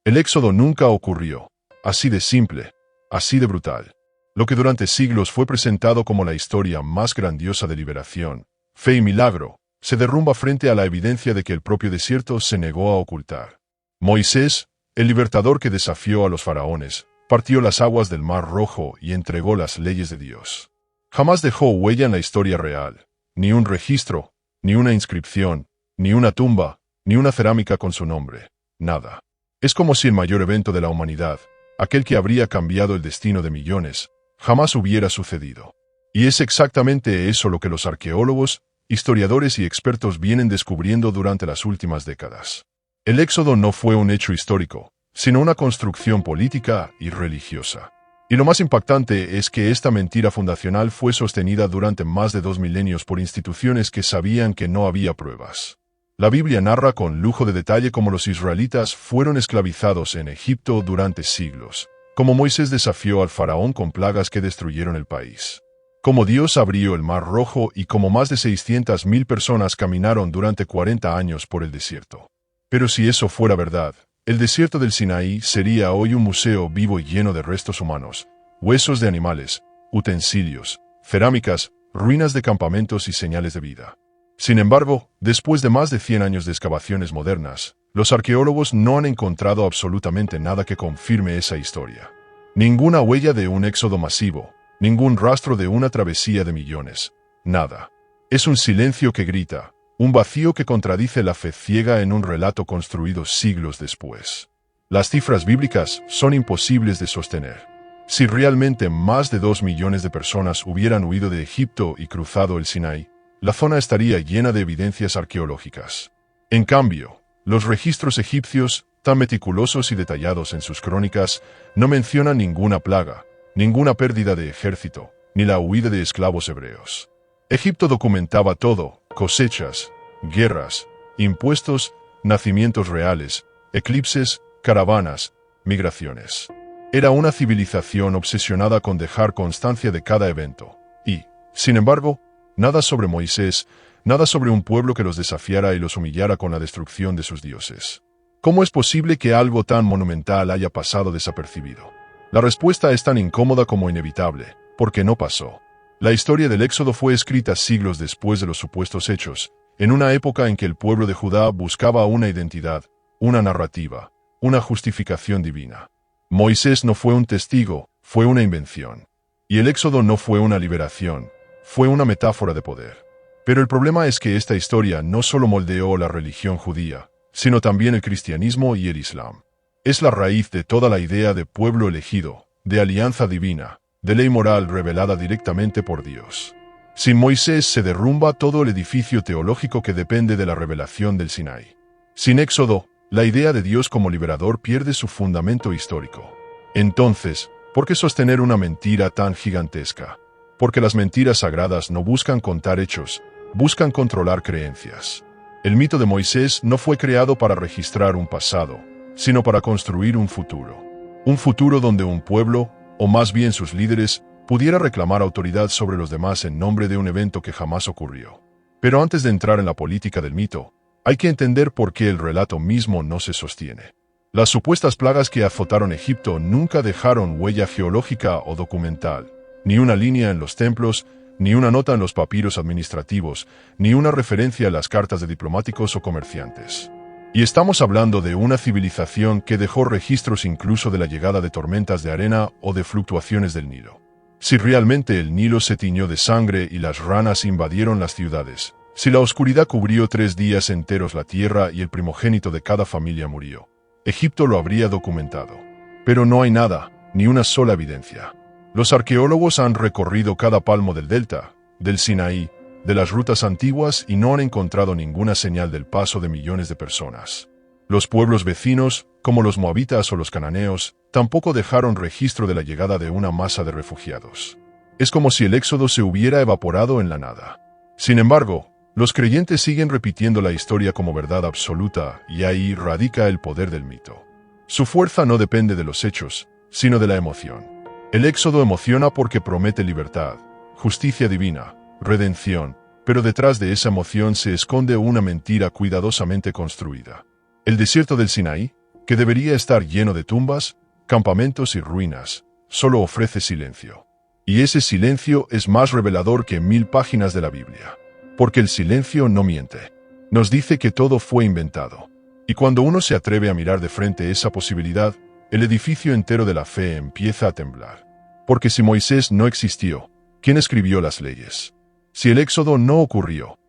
El éxodo nunca ocurrió. Así de simple, así de brutal. Lo que durante siglos fue presentado como la historia más grandiosa de liberación, fe y milagro, se derrumba frente a la evidencia de que el propio desierto se negó a ocultar. Moisés, el libertador que desafió a los faraones, partió las aguas del Mar Rojo y entregó las leyes de Dios. Jamás dejó huella en la historia real, ni un registro, ni una inscripción, ni una tumba, ni una cerámica con su nombre, nada. Es como si el mayor evento de la humanidad, aquel que habría cambiado el destino de millones, jamás hubiera sucedido. Y es exactamente eso lo que los arqueólogos, historiadores y expertos vienen descubriendo durante las últimas décadas. El éxodo no fue un hecho histórico, sino una construcción política y religiosa. Y lo más impactante es que esta mentira fundacional fue sostenida durante más de 2 milenios por instituciones que sabían que no había pruebas. La Biblia narra con lujo de detalle cómo los israelitas fueron esclavizados en Egipto durante siglos, cómo Moisés desafió al faraón con plagas que destruyeron el país, cómo Dios abrió el Mar Rojo y cómo más de 600.000 personas caminaron durante 40 años por el desierto. Pero si eso fuera verdad, el desierto del Sinaí sería hoy un museo vivo y lleno de restos humanos, huesos de animales, utensilios, cerámicas, ruinas de campamentos y señales de vida. Sin embargo, después de más de 100 años de excavaciones modernas, los arqueólogos no han encontrado absolutamente nada que confirme esa historia. Ninguna huella de un éxodo masivo, ningún rastro de una travesía de millones, nada. Es un silencio que grita, un vacío que contradice la fe ciega en un relato construido siglos después. Las cifras bíblicas son imposibles de sostener. Si realmente más de 2 millones de personas hubieran huido de Egipto y cruzado el Sinaí, la zona estaría llena de evidencias arqueológicas. En cambio, los registros egipcios, tan meticulosos y detallados en sus crónicas, no mencionan ninguna plaga, ninguna pérdida de ejército, ni la huida de esclavos hebreos. Egipto documentaba todo: cosechas, guerras, impuestos, nacimientos reales, eclipses, caravanas, migraciones. Era una civilización obsesionada con dejar constancia de cada evento. Y, sin embargo, nada sobre Moisés, nada sobre un pueblo que los desafiara y los humillara con la destrucción de sus dioses. ¿Cómo es posible que algo tan monumental haya pasado desapercibido? La respuesta es tan incómoda como inevitable, porque no pasó. La historia del Éxodo fue escrita siglos después de los supuestos hechos, en una época en que el pueblo de Judá buscaba una identidad, una narrativa, una justificación divina. Moisés no fue un testigo, fue una invención. Y el Éxodo no fue una liberación, fue una metáfora de poder. Pero el problema es que esta historia no solo moldeó la religión judía, sino también el cristianismo y el islam. Es la raíz de toda la idea de pueblo elegido, de alianza divina, de ley moral revelada directamente por Dios. Sin Moisés se derrumba todo el edificio teológico que depende de la revelación del Sinaí. Sin Éxodo, la idea de Dios como liberador pierde su fundamento histórico. Entonces, ¿por qué sostener una mentira tan gigantesca? Porque las mentiras sagradas no buscan contar hechos, buscan controlar creencias. El mito de Moisés no fue creado para registrar un pasado, sino para construir un futuro. Un futuro donde un pueblo, o más bien sus líderes, pudiera reclamar autoridad sobre los demás en nombre de un evento que jamás ocurrió. Pero antes de entrar en la política del mito, hay que entender por qué el relato mismo no se sostiene. Las supuestas plagas que azotaron Egipto nunca dejaron huella geológica o documental. Ni una línea en los templos, ni una nota en los papiros administrativos, ni una referencia en las cartas de diplomáticos o comerciantes. Y estamos hablando de una civilización que dejó registros incluso de la llegada de tormentas de arena o de fluctuaciones del Nilo. Si realmente el Nilo se tiñó de sangre y las ranas invadieron las ciudades, si la oscuridad cubrió 3 días enteros la tierra y el primogénito de cada familia murió, Egipto lo habría documentado. Pero no hay nada, ni una sola evidencia. Los arqueólogos han recorrido cada palmo del delta, del Sinaí, de las rutas antiguas y no han encontrado ninguna señal del paso de millones de personas. Los pueblos vecinos, como los moabitas o los cananeos, tampoco dejaron registro de la llegada de una masa de refugiados. Es como si el éxodo se hubiera evaporado en la nada. Sin embargo, los creyentes siguen repitiendo la historia como verdad absoluta y ahí radica el poder del mito. Su fuerza no depende de los hechos, sino de la emoción. El éxodo emociona porque promete libertad, justicia divina, redención, pero detrás de esa emoción se esconde una mentira cuidadosamente construida. El desierto del Sinaí, que debería estar lleno de tumbas, campamentos y ruinas, solo ofrece silencio. Y ese silencio es más revelador que 1000 páginas de la Biblia. Porque el silencio no miente. Nos dice que todo fue inventado. Y cuando uno se atreve a mirar de frente esa posibilidad, el edificio entero de la fe empieza a temblar. Porque si Moisés no existió, ¿quién escribió las leyes? Si el Éxodo no ocurrió,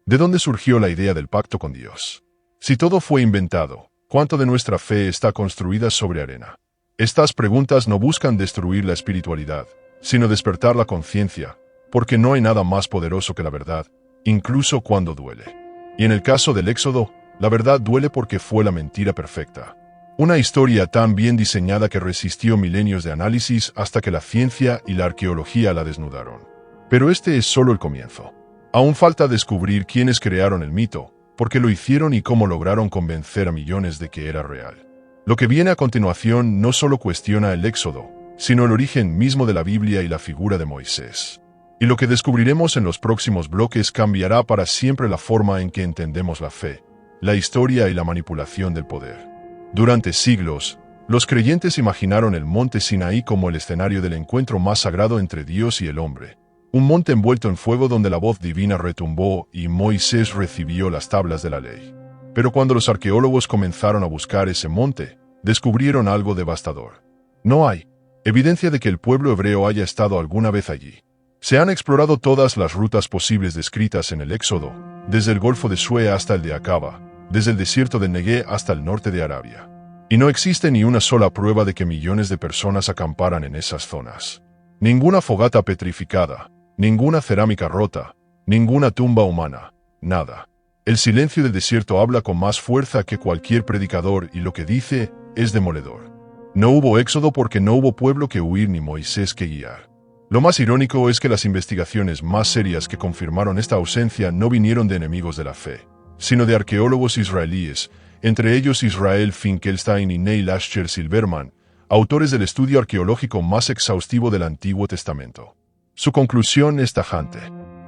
¿de dónde surgió la idea del pacto con Dios? Si todo fue inventado, ¿cuánto de nuestra fe está construida sobre arena? Estas preguntas no buscan destruir la espiritualidad, sino despertar la conciencia, porque no hay nada más poderoso que la verdad, incluso cuando duele. Y en el caso del Éxodo, la verdad duele porque fue la mentira perfecta. Una historia tan bien diseñada que resistió milenios de análisis hasta que la ciencia y la arqueología la desnudaron. Pero este es solo el comienzo. Aún falta descubrir quiénes crearon el mito, por qué lo hicieron y cómo lograron convencer a millones de que era real. Lo que viene a continuación no solo cuestiona el Éxodo, sino el origen mismo de la Biblia y la figura de Moisés. Y lo que descubriremos en los próximos bloques cambiará para siempre la forma en que entendemos la fe, la historia y la manipulación del poder. Durante siglos, los creyentes imaginaron el monte Sinaí como el escenario del encuentro más sagrado entre Dios y el hombre. Un monte envuelto en fuego donde la voz divina retumbó y Moisés recibió las tablas de la ley. Pero cuando los arqueólogos comenzaron a buscar ese monte, descubrieron algo devastador. No hay evidencia de que el pueblo hebreo haya estado alguna vez allí. Se han explorado todas las rutas posibles descritas en el Éxodo, desde el Golfo de Suez hasta el de Acaba, desde el desierto de Negué hasta el norte de Arabia. Y no existe ni una sola prueba de que millones de personas acamparan en esas zonas. Ninguna fogata petrificada, ninguna cerámica rota, ninguna tumba humana, nada. El silencio del desierto habla con más fuerza que cualquier predicador y lo que dice es demoledor. No hubo Éxodo porque no hubo pueblo que huir ni Moisés que guiar. Lo más irónico es que las investigaciones más serias que confirmaron esta ausencia no vinieron de enemigos de la fe, sino de arqueólogos israelíes, entre ellos Israel Finkelstein y Neil Asher Silverman, autores del estudio arqueológico más exhaustivo del Antiguo Testamento. Su conclusión es tajante.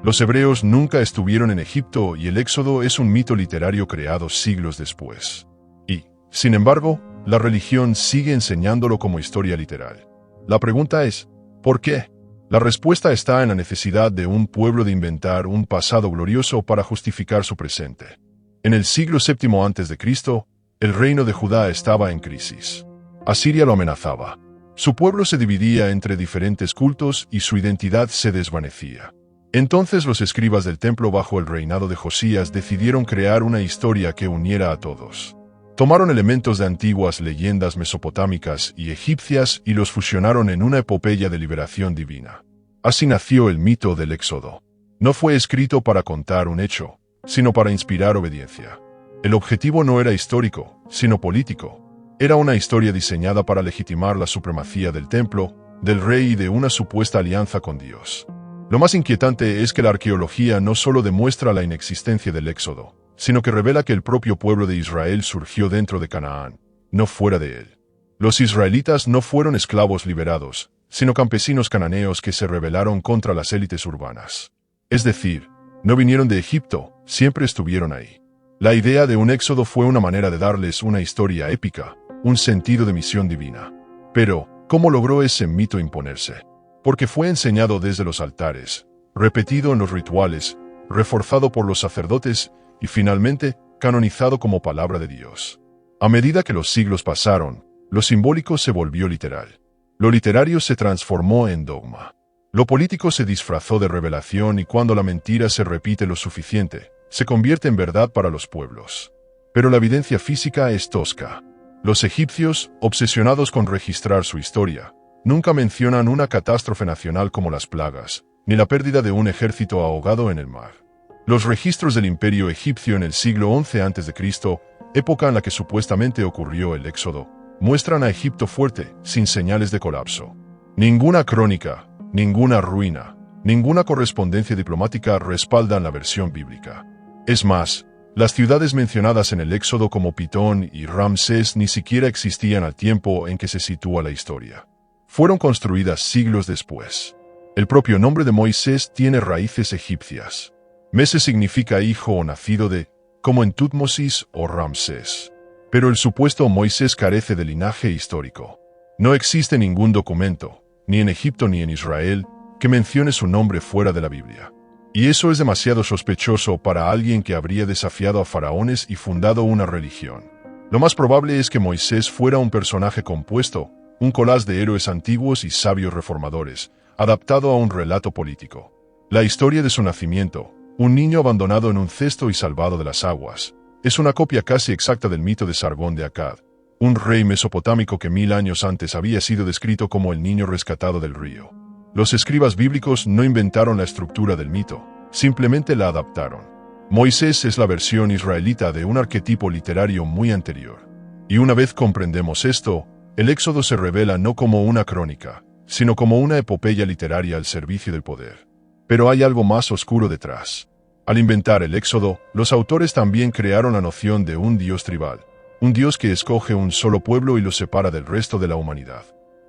Los hebreos nunca estuvieron en Egipto y el Éxodo es un mito literario creado siglos después. Y, sin embargo, la religión sigue enseñándolo como historia literal. La pregunta es, ¿por qué? La respuesta está en la necesidad de un pueblo de inventar un pasado glorioso para justificar su presente. En el siglo VII a.C., el reino de Judá estaba en crisis. Asiria lo amenazaba. Su pueblo se dividía entre diferentes cultos y su identidad se desvanecía. Entonces los escribas del templo bajo el reinado de Josías decidieron crear una historia que uniera a todos. Tomaron elementos de antiguas leyendas mesopotámicas y egipcias y los fusionaron en una epopeya de liberación divina. Así nació el mito del Éxodo. No fue escrito para contar un hecho, sino para inspirar obediencia. El objetivo no era histórico, sino político. Era una historia diseñada para legitimar la supremacía del templo, del rey y de una supuesta alianza con Dios. Lo más inquietante es que la arqueología no solo demuestra la inexistencia del Éxodo, sino que revela que el propio pueblo de Israel surgió dentro de Canaán, no fuera de él. Los israelitas no fueron esclavos liberados, sino campesinos cananeos que se rebelaron contra las élites urbanas. Es decir, no vinieron de Egipto, siempre estuvieron ahí. La idea de un éxodo fue una manera de darles una historia épica, un sentido de misión divina. Pero, ¿cómo logró ese mito imponerse? Porque fue enseñado desde los altares, repetido en los rituales, reforzado por los sacerdotes y finalmente canonizado como palabra de Dios. A medida que los siglos pasaron, lo simbólico se volvió literal. Lo literario se transformó en dogma. Lo político se disfrazó de revelación y cuando la mentira se repite lo suficiente, se convierte en verdad para los pueblos. Pero la evidencia física es tosca. Los egipcios, obsesionados con registrar su historia, nunca mencionan una catástrofe nacional como las plagas, ni la pérdida de un ejército ahogado en el mar. Los registros del imperio egipcio en el siglo XI a.C., época en la que supuestamente ocurrió el Éxodo, muestran a Egipto fuerte, sin señales de colapso. Ninguna crónica, ninguna ruina, ninguna correspondencia diplomática respaldan la versión bíblica. Es más, las ciudades mencionadas en el Éxodo como Pitón y Ramsés ni siquiera existían al tiempo en que se sitúa la historia. Fueron construidas siglos después. El propio nombre de Moisés tiene raíces egipcias. Meses significa hijo o nacido de, como en Tutmosis o Ramsés. Pero el supuesto Moisés carece de linaje histórico. No existe ningún documento, ni en Egipto ni en Israel, que mencione su nombre fuera de la Biblia. Y eso es demasiado sospechoso para alguien que habría desafiado a faraones y fundado una religión. Lo más probable es que Moisés fuera un personaje compuesto, un collage de héroes antiguos y sabios reformadores, adaptado a un relato político. La historia de su nacimiento, un niño abandonado en un cesto y salvado de las aguas, es una copia casi exacta del mito de Sargón de Akkad, un rey mesopotámico que 1000 años antes había sido descrito como el niño rescatado del río. Los escribas bíblicos no inventaron la estructura del mito, simplemente la adaptaron. Moisés es la versión israelita de un arquetipo literario muy anterior. Y una vez comprendemos esto, el Éxodo se revela no como una crónica, sino como una epopeya literaria al servicio del poder. Pero hay algo más oscuro detrás. Al inventar el Éxodo, los autores también crearon la noción de un Dios tribal, un Dios que escoge un solo pueblo y lo separa del resto de la humanidad.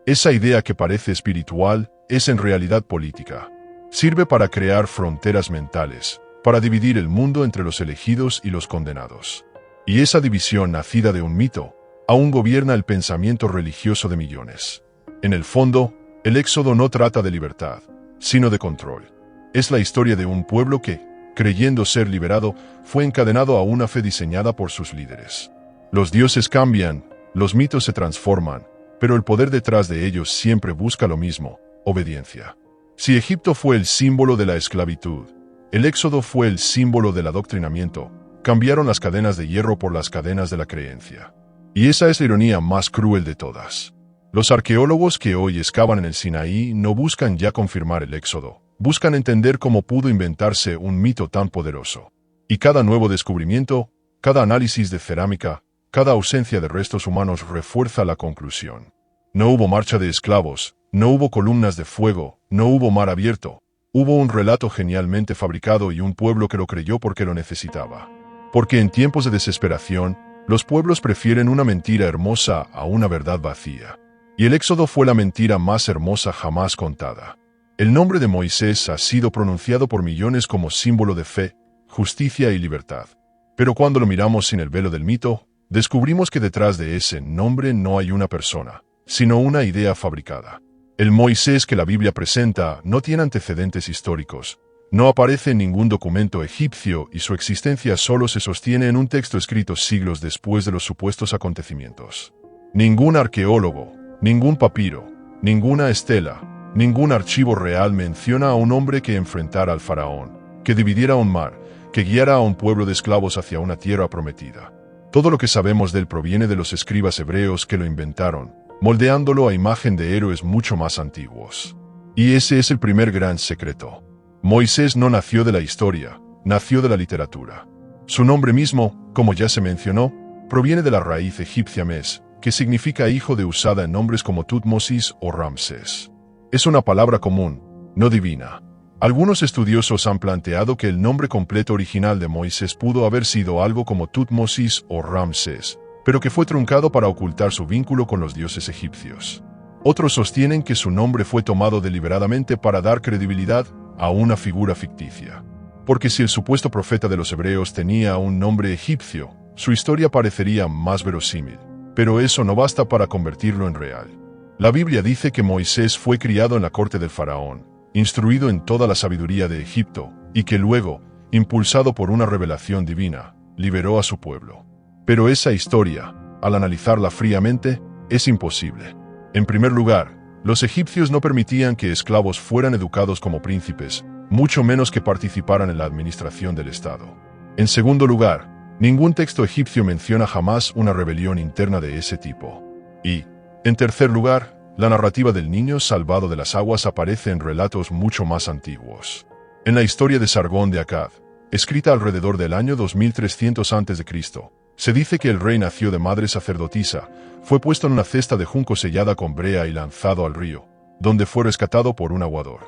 Esa idea que parece espiritual es en realidad política. Sirve para crear fronteras mentales, para dividir el mundo entre los elegidos y los condenados. Y esa división nacida de un mito, aún gobierna el pensamiento religioso de millones. En el fondo, el Éxodo no trata de libertad, sino de control. Es la historia de un pueblo que, creyendo ser liberado, fue encadenado a una fe diseñada por sus líderes. Los dioses cambian, los mitos se transforman, pero el poder detrás de ellos siempre busca lo mismo: obediencia. Si Egipto fue el símbolo de la esclavitud, el Éxodo fue el símbolo del adoctrinamiento. Cambiaron las cadenas de hierro por las cadenas de la creencia. Y esa es la ironía más cruel de todas. Los arqueólogos que hoy excavan en el Sinaí no buscan ya confirmar el Éxodo, buscan entender cómo pudo inventarse un mito tan poderoso. Y cada nuevo descubrimiento, cada análisis de cerámica, cada ausencia de restos humanos refuerza la conclusión. No hubo marcha de esclavos, no hubo columnas de fuego, no hubo mar abierto. Hubo un relato genialmente fabricado y un pueblo que lo creyó porque lo necesitaba. Porque en tiempos de desesperación, los pueblos prefieren una mentira hermosa a una verdad vacía. Y el Éxodo fue la mentira más hermosa jamás contada. El nombre de Moisés ha sido pronunciado por millones como símbolo de fe, justicia y libertad. Pero cuando lo miramos sin el velo del mito, descubrimos que detrás de ese nombre no hay una persona, sino una idea fabricada. El Moisés que la Biblia presenta no tiene antecedentes históricos, no aparece en ningún documento egipcio y su existencia solo se sostiene en un texto escrito siglos después de los supuestos acontecimientos. Ningún arqueólogo, ningún papiro, ninguna estela, ningún archivo real menciona a un hombre que enfrentara al faraón, que dividiera un mar, que guiara a un pueblo de esclavos hacia una tierra prometida. Todo lo que sabemos de él proviene de los escribas hebreos que lo inventaron, moldeándolo a imagen de héroes mucho más antiguos. Y ese es el primer gran secreto. Moisés no nació de la historia, nació de la literatura. Su nombre mismo, como ya se mencionó, proviene de la raíz egipcia Mes, que significa hijo de usada en nombres como Tutmosis o Ramsés. Es una palabra común, no divina. Algunos estudiosos han planteado que el nombre completo original de Moisés pudo haber sido algo como Tutmosis o Ramsés, pero que fue truncado para ocultar su vínculo con los dioses egipcios. Otros sostienen que su nombre fue tomado deliberadamente para dar credibilidad a una figura ficticia. Porque si el supuesto profeta de los hebreos tenía un nombre egipcio, su historia parecería más verosímil. Pero eso no basta para convertirlo en real. La Biblia dice que Moisés fue criado en la corte del faraón, instruido en toda la sabiduría de Egipto, y que luego, impulsado por una revelación divina, liberó a su pueblo. Pero esa historia, al analizarla fríamente, es imposible. En primer lugar, los egipcios no permitían que esclavos fueran educados como príncipes, mucho menos que participaran en la administración del Estado. En segundo lugar, ningún texto egipcio menciona jamás una rebelión interna de ese tipo. Y, en tercer lugar, la narrativa del niño salvado de las aguas aparece en relatos mucho más antiguos. En la historia de Sargón de Akkad, escrita alrededor del año 2300 a.C., se dice que el rey nació de madre sacerdotisa, fue puesto en una cesta de junco sellada con brea y lanzado al río, donde fue rescatado por un aguador.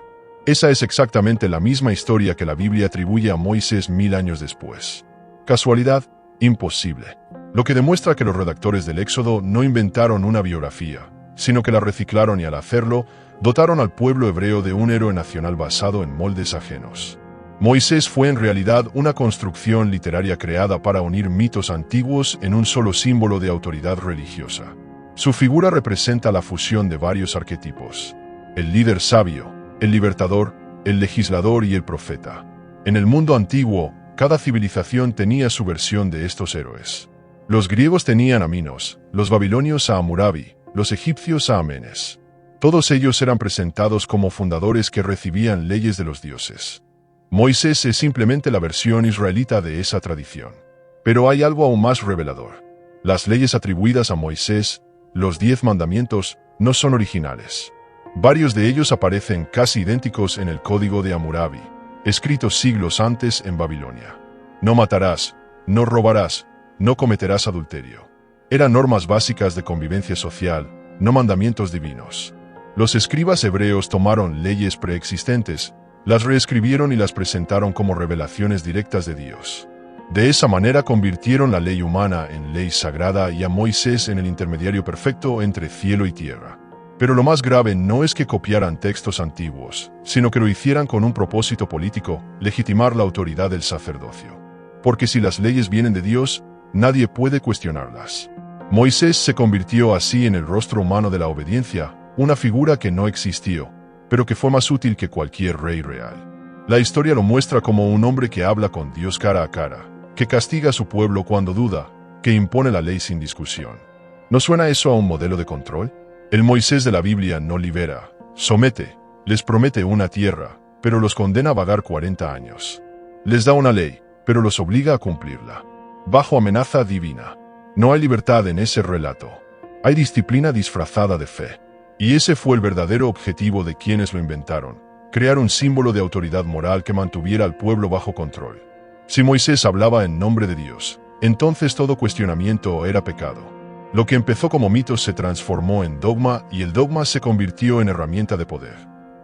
Esa es exactamente la misma historia que la Biblia atribuye a Moisés 1000 años después. ¿Casualidad? Imposible. Lo que demuestra que los redactores del Éxodo no inventaron una biografía, sino que la reciclaron y al hacerlo, dotaron al pueblo hebreo de un héroe nacional basado en moldes ajenos. Moisés fue en realidad una construcción literaria creada para unir mitos antiguos en un solo símbolo de autoridad religiosa. Su figura representa la fusión de varios arquetipos: el líder sabio, el libertador, el legislador y el profeta. En el mundo antiguo, cada civilización tenía su versión de estos héroes. Los griegos tenían a Minos, los babilonios a Hammurabi, los egipcios a Amenes. Todos ellos eran presentados como fundadores que recibían leyes de los dioses. Moisés es simplemente la versión israelita de esa tradición. Pero hay algo aún más revelador. Las leyes atribuidas a Moisés, los 10 mandamientos, no son originales. Varios de ellos aparecen casi idénticos en el Código de Hammurabi, escrito siglos antes en Babilonia. No matarás, no robarás, no cometerás adulterio. Eran normas básicas de convivencia social, no mandamientos divinos. Los escribas hebreos tomaron leyes preexistentes, las reescribieron y las presentaron como revelaciones directas de Dios. De esa manera convirtieron la ley humana en ley sagrada y a Moisés en el intermediario perfecto entre cielo y tierra. Pero lo más grave no es que copiaran textos antiguos, sino que lo hicieran con un propósito político: legitimar la autoridad del sacerdocio. Porque si las leyes vienen de Dios, nadie puede cuestionarlas. Moisés se convirtió así en el rostro humano de la obediencia, una figura que no existió, pero que fue más útil que cualquier rey real. La historia lo muestra como un hombre que habla con Dios cara a cara, que castiga a su pueblo cuando duda, que impone la ley sin discusión. ¿No suena eso a un modelo de control? El Moisés de la Biblia no libera, somete, les promete una tierra, pero los condena a vagar 40 años. Les da una ley, pero los obliga a cumplirla, bajo amenaza divina. No hay libertad en ese relato. Hay disciplina disfrazada de fe. Y ese fue el verdadero objetivo de quienes lo inventaron: crear un símbolo de autoridad moral que mantuviera al pueblo bajo control. Si Moisés hablaba en nombre de Dios, entonces todo cuestionamiento era pecado. Lo que empezó como mito se transformó en dogma y el dogma se convirtió en herramienta de poder.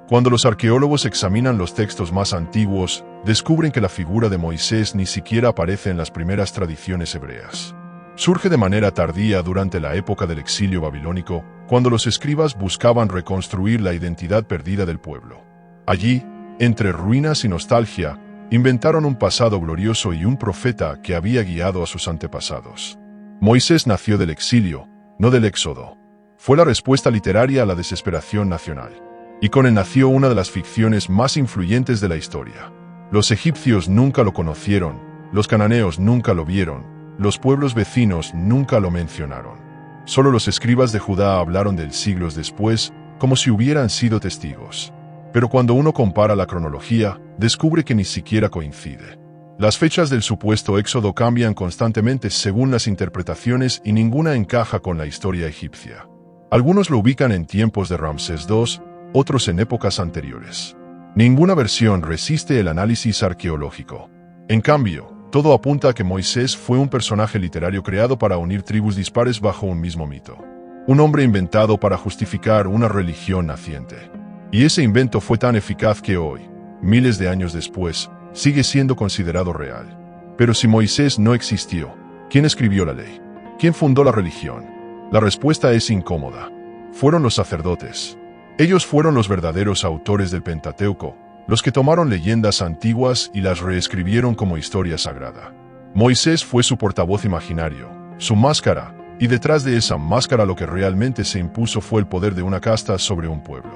Cuando los arqueólogos examinan los textos más antiguos, descubren que la figura de Moisés ni siquiera aparece en las primeras tradiciones hebreas. Surge de manera tardía durante la época del exilio babilónico, cuando los escribas buscaban reconstruir la identidad perdida del pueblo. Allí, entre ruinas y nostalgia, inventaron un pasado glorioso y un profeta que había guiado a sus antepasados. Moisés nació del exilio, no del éxodo. Fue la respuesta literaria a la desesperación nacional. Y con él nació una de las ficciones más influyentes de la historia. Los egipcios nunca lo conocieron, los cananeos nunca lo vieron, los pueblos vecinos nunca lo mencionaron. Solo los escribas de Judá hablaron de él siglos después, como si hubieran sido testigos. Pero cuando uno compara la cronología, descubre que ni siquiera coincide. Las fechas del supuesto éxodo cambian constantemente según las interpretaciones y ninguna encaja con la historia egipcia. Algunos lo ubican en tiempos de Ramsés II, otros en épocas anteriores. Ninguna versión resiste el análisis arqueológico. En cambio, todo apunta a que Moisés fue un personaje literario creado para unir tribus dispares bajo un mismo mito. Un hombre inventado para justificar una religión naciente. Y ese invento fue tan eficaz que hoy, miles de años después, sigue siendo considerado real. Pero si Moisés no existió, ¿quién escribió la ley? ¿Quién fundó la religión? La respuesta es incómoda. Fueron los sacerdotes. Ellos fueron los verdaderos autores del Pentateuco, los que tomaron leyendas antiguas y las reescribieron como historia sagrada. Moisés fue su portavoz imaginario, su máscara, y detrás de esa máscara lo que realmente se impuso fue el poder de una casta sobre un pueblo.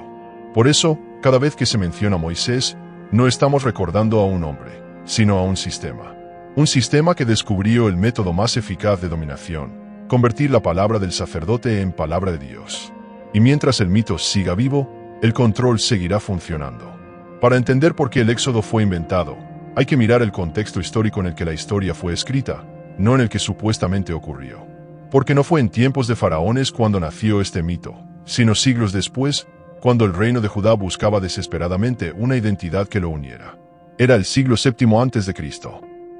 Por eso, cada vez que se menciona a Moisés, no estamos recordando a un hombre, sino a un sistema. Un sistema que descubrió el método más eficaz de dominación: convertir la palabra del sacerdote en palabra de Dios. Y mientras el mito siga vivo, el control seguirá funcionando. Para entender por qué el éxodo fue inventado, hay que mirar el contexto histórico en el que la historia fue escrita, no en el que supuestamente ocurrió. Porque no fue en tiempos de faraones cuando nació este mito, sino siglos después, cuando el reino de Judá buscaba desesperadamente una identidad que lo uniera. Era el siglo VII a.C.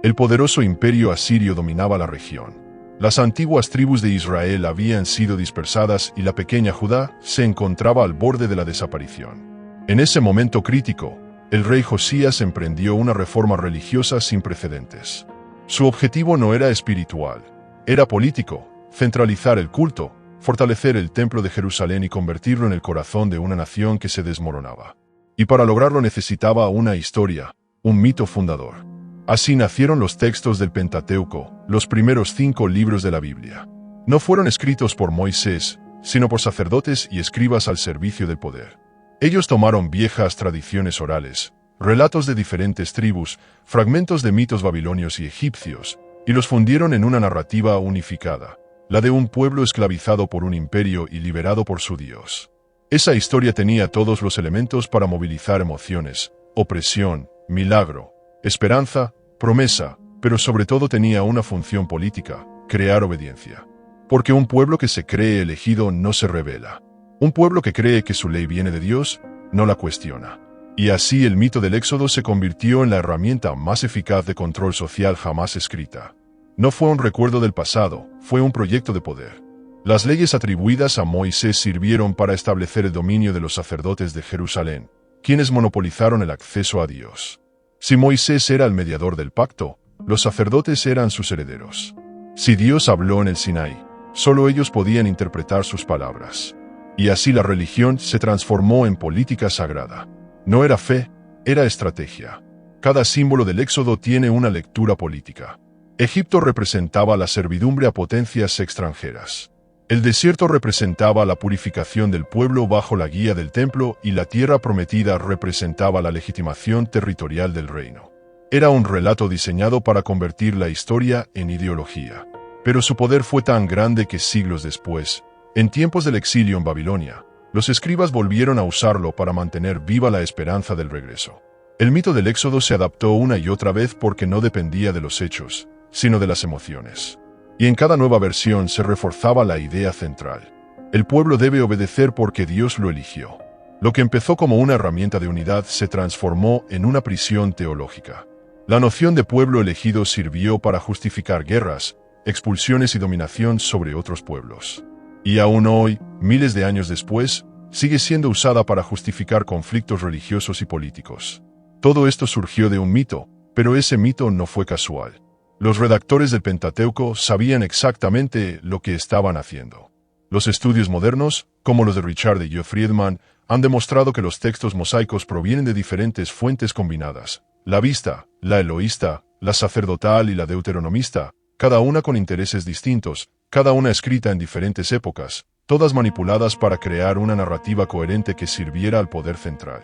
El poderoso imperio asirio dominaba la región. Las antiguas tribus de Israel habían sido dispersadas y la pequeña Judá se encontraba al borde de la desaparición. En ese momento crítico, el rey Josías emprendió una reforma religiosa sin precedentes. Su objetivo no era espiritual, era político: centralizar el culto, fortalecer el templo de Jerusalén y convertirlo en el corazón de una nación que se desmoronaba. Y para lograrlo necesitaba una historia, un mito fundador. Así nacieron los textos del Pentateuco, los primeros 5 libros de la Biblia. No fueron escritos por Moisés, sino por sacerdotes y escribas al servicio del poder. Ellos tomaron viejas tradiciones orales, relatos de diferentes tribus, fragmentos de mitos babilonios y egipcios, y los fundieron en una narrativa unificada, la de un pueblo esclavizado por un imperio y liberado por su Dios. Esa historia tenía todos los elementos para movilizar emociones, opresión, milagro, esperanza, promesa, pero sobre todo tenía una función política: crear obediencia. Porque un pueblo que se cree elegido no se rebela. Un pueblo que cree que su ley viene de Dios, no la cuestiona. Y así el mito del Éxodo se convirtió en la herramienta más eficaz de control social jamás escrita. No fue un recuerdo del pasado, fue un proyecto de poder. Las leyes atribuidas a Moisés sirvieron para establecer el dominio de los sacerdotes de Jerusalén, quienes monopolizaron el acceso a Dios. Si Moisés era el mediador del pacto, los sacerdotes eran sus herederos. Si Dios habló en el Sinaí, solo ellos podían interpretar sus palabras. Y así la religión se transformó en política sagrada. No era fe, era estrategia. Cada símbolo del Éxodo tiene una lectura política. Egipto representaba la servidumbre a potencias extranjeras. El desierto representaba la purificación del pueblo bajo la guía del templo y la tierra prometida representaba la legitimación territorial del reino. Era un relato diseñado para convertir la historia en ideología. Pero su poder fue tan grande que siglos después, en tiempos del exilio en Babilonia, los escribas volvieron a usarlo para mantener viva la esperanza del regreso. El mito del Éxodo se adaptó una y otra vez porque no dependía de los hechos, sino de las emociones. Y en cada nueva versión se reforzaba la idea central: el pueblo debe obedecer porque Dios lo eligió. Lo que empezó como una herramienta de unidad se transformó en una prisión teológica. La noción de pueblo elegido sirvió para justificar guerras, expulsiones y dominación sobre otros pueblos. Y aún hoy, miles de años después, sigue siendo usada para justificar conflictos religiosos y políticos. Todo esto surgió de un mito, pero ese mito no fue casual. Los redactores del Pentateuco sabían exactamente lo que estaban haciendo. Los estudios modernos, como los de Richard E. Friedman, han demostrado que los textos mosaicos provienen de diferentes fuentes combinadas: la vista, la eloísta, la sacerdotal y la deuteronomista, cada una con intereses distintos, cada una escrita en diferentes épocas, todas manipuladas para crear una narrativa coherente que sirviera al poder central.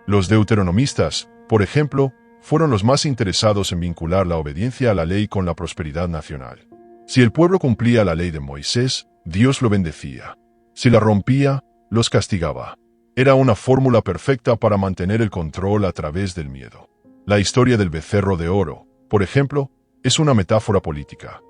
Los deuteronomistas, por ejemplo, fueron los más interesados en vincular la obediencia a la ley con la prosperidad nacional. Si el pueblo cumplía la ley de Moisés, Dios lo bendecía. Si la rompía, los castigaba. Era una fórmula perfecta para mantener el control a través del miedo. La historia del becerro de oro, por ejemplo, es una metáfora política.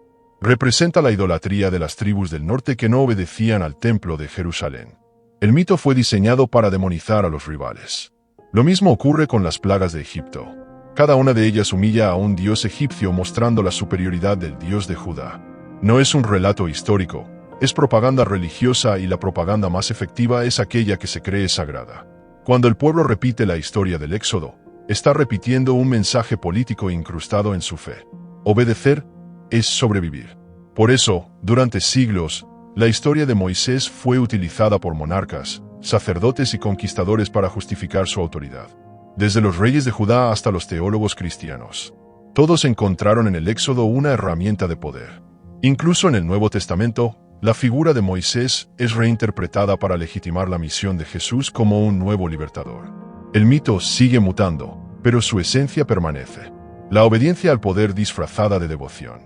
Representa la idolatría de las tribus del norte que no obedecían al templo de Jerusalén. El mito fue diseñado para demonizar a los rivales. Lo mismo ocurre con las plagas de Egipto. Cada una de ellas humilla a un dios egipcio mostrando la superioridad del Dios de Judá. No es un relato histórico, es propaganda religiosa, y la propaganda más efectiva es aquella que se cree sagrada. Cuando el pueblo repite la historia del Éxodo, está repitiendo un mensaje político incrustado en su fe. Obedecer es sobrevivir. Por eso, durante siglos, la historia de Moisés fue utilizada por monarcas, sacerdotes y conquistadores para justificar su autoridad. Desde los reyes de Judá hasta los teólogos cristianos, todos encontraron en el Éxodo una herramienta de poder. Incluso en el Nuevo Testamento, la figura de Moisés es reinterpretada para legitimar la misión de Jesús como un nuevo libertador. El mito sigue mutando, pero su esencia permanece: la obediencia al poder disfrazada de devoción.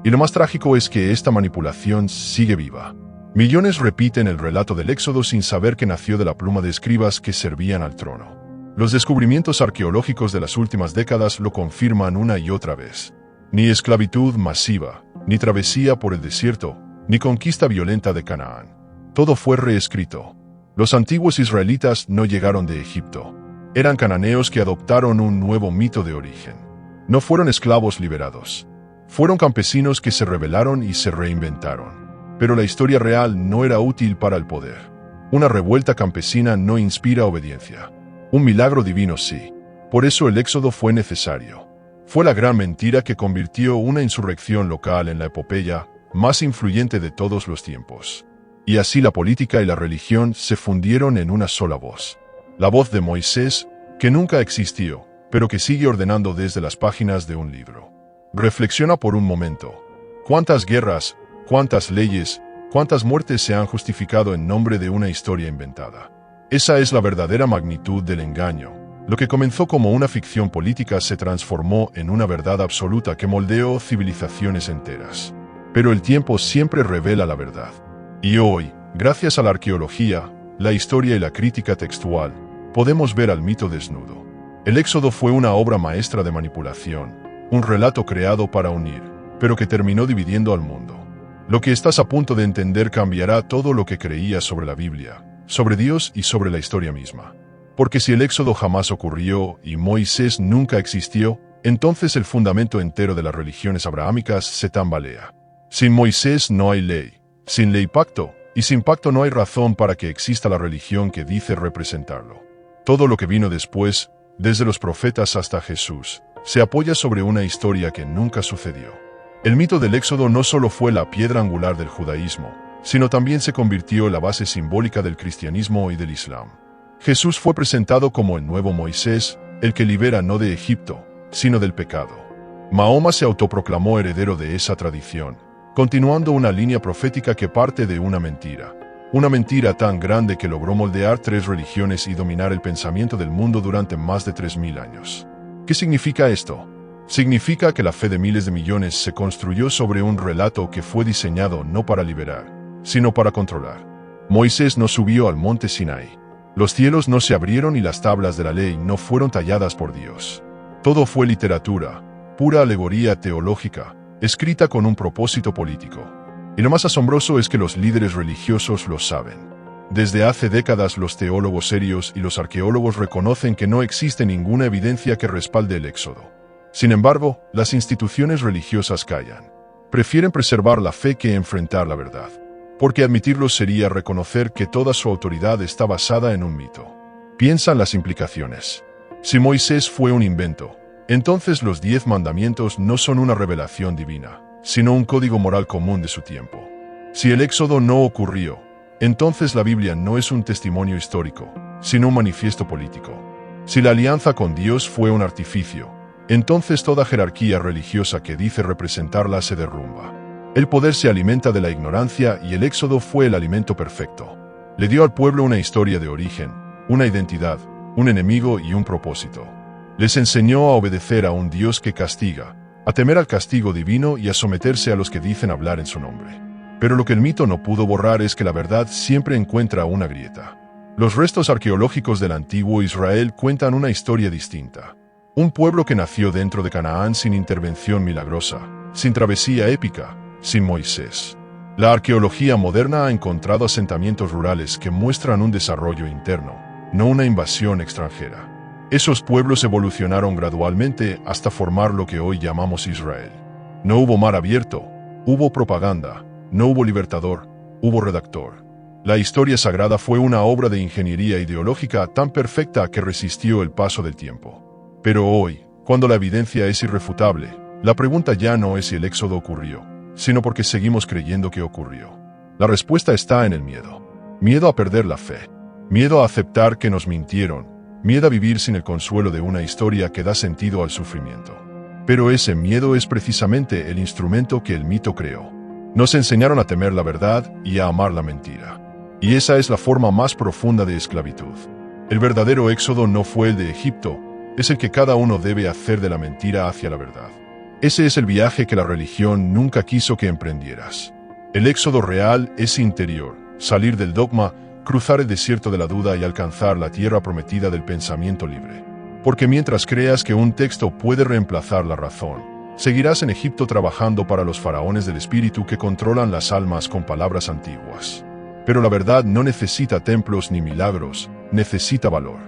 Y lo más trágico es que esta manipulación sigue viva. Millones repiten el relato del Éxodo sin saber que nació de la pluma de escribas que servían al trono. Los descubrimientos arqueológicos de las últimas décadas lo confirman una y otra vez. Ni esclavitud masiva, ni travesía por el desierto, ni conquista violenta de Canaán. Todo fue reescrito. Los antiguos israelitas no llegaron de Egipto. Eran cananeos que adoptaron un nuevo mito de origen. No fueron esclavos liberados. Fueron campesinos que se rebelaron y se reinventaron. Pero la historia real no era útil para el poder. Una revuelta campesina no inspira obediencia. Un milagro divino sí. Por eso el Éxodo fue necesario. Fue la gran mentira que convirtió una insurrección local en la epopeya más influyente de todos los tiempos. Y así la política y la religión se fundieron en una sola voz. La voz de Moisés, que nunca existió, pero que sigue ordenando desde las páginas de un libro. Reflexiona por un momento. ¿Cuántas guerras, cuántas leyes, cuántas muertes se han justificado en nombre de una historia inventada? Esa es la verdadera magnitud del engaño. Lo que comenzó como una ficción política se transformó en una verdad absoluta que moldeó civilizaciones enteras. Pero el tiempo siempre revela la verdad. Y hoy, gracias a la arqueología, la historia y la crítica textual, podemos ver al mito desnudo. El Éxodo fue una obra maestra de manipulación, un relato creado para unir, pero que terminó dividiendo al mundo. Lo que estás a punto de entender cambiará todo lo que creías sobre la Biblia, sobre Dios y sobre la historia misma. Porque si el Éxodo jamás ocurrió y Moisés nunca existió, entonces el fundamento entero de las religiones abrahámicas se tambalea. Sin Moisés no hay ley, sin ley pacto, y sin pacto no hay razón para que exista la religión que dice representarlo. Todo lo que vino después, desde los profetas hasta Jesús, se apoya sobre una historia que nunca sucedió. El mito del Éxodo no solo fue la piedra angular del judaísmo, sino también se convirtió en la base simbólica del cristianismo y del Islam. Jesús fue presentado como el nuevo Moisés, el que libera no de Egipto, sino del pecado. Mahoma se autoproclamó heredero de esa tradición, continuando una línea profética que parte de una mentira tan grande que logró moldear 3 religiones y dominar el pensamiento del mundo durante más de 3000 años. ¿Qué significa esto? Significa que la fe de miles de millones se construyó sobre un relato que fue diseñado no para liberar, sino para controlar. Moisés no subió al monte Sinaí. Los cielos no se abrieron y las tablas de la ley no fueron talladas por Dios. Todo fue literatura, pura alegoría teológica, escrita con un propósito político. Y lo más asombroso es que los líderes religiosos lo saben. Desde hace décadas los teólogos serios y los arqueólogos reconocen que no existe ninguna evidencia que respalde el Éxodo. Sin embargo, las instituciones religiosas callan. Prefieren preservar la fe que enfrentar la verdad. Porque admitirlo sería reconocer que toda su autoridad está basada en un mito. Piensa en las implicaciones. Si Moisés fue un invento, entonces los 10 mandamientos no son una revelación divina, sino un código moral común de su tiempo. Si el Éxodo no ocurrió, entonces la Biblia no es un testimonio histórico, sino un manifiesto político. Si la alianza con Dios fue un artificio, entonces toda jerarquía religiosa que dice representarla se derrumba. El poder se alimenta de la ignorancia y el Éxodo fue el alimento perfecto. Le dio al pueblo una historia de origen, una identidad, un enemigo y un propósito. Les enseñó a obedecer a un Dios que castiga, a temer al castigo divino y a someterse a los que dicen hablar en su nombre. Pero lo que el mito no pudo borrar es que la verdad siempre encuentra una grieta. Los restos arqueológicos del antiguo Israel cuentan una historia distinta. Un pueblo que nació dentro de Canaán sin intervención milagrosa, sin travesía épica, sin Moisés. La arqueología moderna ha encontrado asentamientos rurales que muestran un desarrollo interno, no una invasión extranjera. Esos pueblos evolucionaron gradualmente hasta formar lo que hoy llamamos Israel. No hubo mar abierto, hubo propaganda, no hubo libertador, hubo redactor. La historia sagrada fue una obra de ingeniería ideológica tan perfecta que resistió el paso del tiempo. Pero hoy, cuando la evidencia es irrefutable, la pregunta ya no es si el Éxodo ocurrió, sino porque seguimos creyendo que ocurrió. La respuesta está en el miedo. Miedo a perder la fe. Miedo a aceptar que nos mintieron. Miedo a vivir sin el consuelo de una historia que da sentido al sufrimiento. Pero ese miedo es precisamente el instrumento que el mito creó. Nos enseñaron a temer la verdad y a amar la mentira. Y esa es la forma más profunda de esclavitud. El verdadero éxodo no fue el de Egipto, es el que cada uno debe hacer de la mentira hacia la verdad. Ese es el viaje que la religión nunca quiso que emprendieras. El éxodo real es interior, salir del dogma, cruzar el desierto de la duda y alcanzar la tierra prometida del pensamiento libre. Porque mientras creas que un texto puede reemplazar la razón, seguirás en Egipto trabajando para los faraones del espíritu que controlan las almas con palabras antiguas. Pero la verdad no necesita templos ni milagros, necesita valor.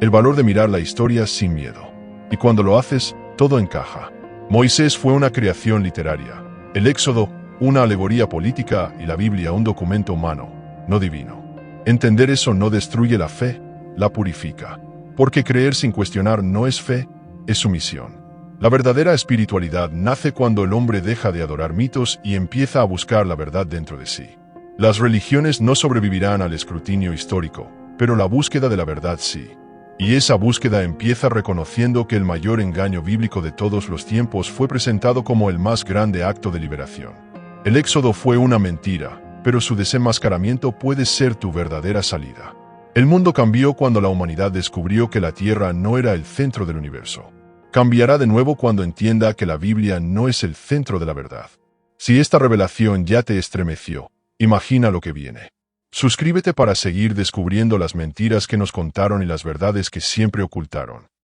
El valor de mirar la historia sin miedo. Y cuando lo haces, todo encaja. Moisés fue una creación literaria, el Éxodo, una alegoría política y la Biblia un documento humano, no divino. Entender eso no destruye la fe, la purifica. Porque creer sin cuestionar no es fe, es sumisión. La verdadera espiritualidad nace cuando el hombre deja de adorar mitos y empieza a buscar la verdad dentro de sí. Las religiones no sobrevivirán al escrutinio histórico, pero la búsqueda de la verdad sí. Y esa búsqueda empieza reconociendo que el mayor engaño bíblico de todos los tiempos fue presentado como el más grande acto de liberación. El Éxodo fue una mentira, pero su desenmascaramiento puede ser tu verdadera salida. El mundo cambió cuando la humanidad descubrió que la Tierra no era el centro del universo. Cambiará de nuevo cuando entienda que la Biblia no es el centro de la verdad. Si esta revelación ya te estremeció, imagina lo que viene. Suscríbete para seguir descubriendo las mentiras que nos contaron y las verdades que siempre ocultaron.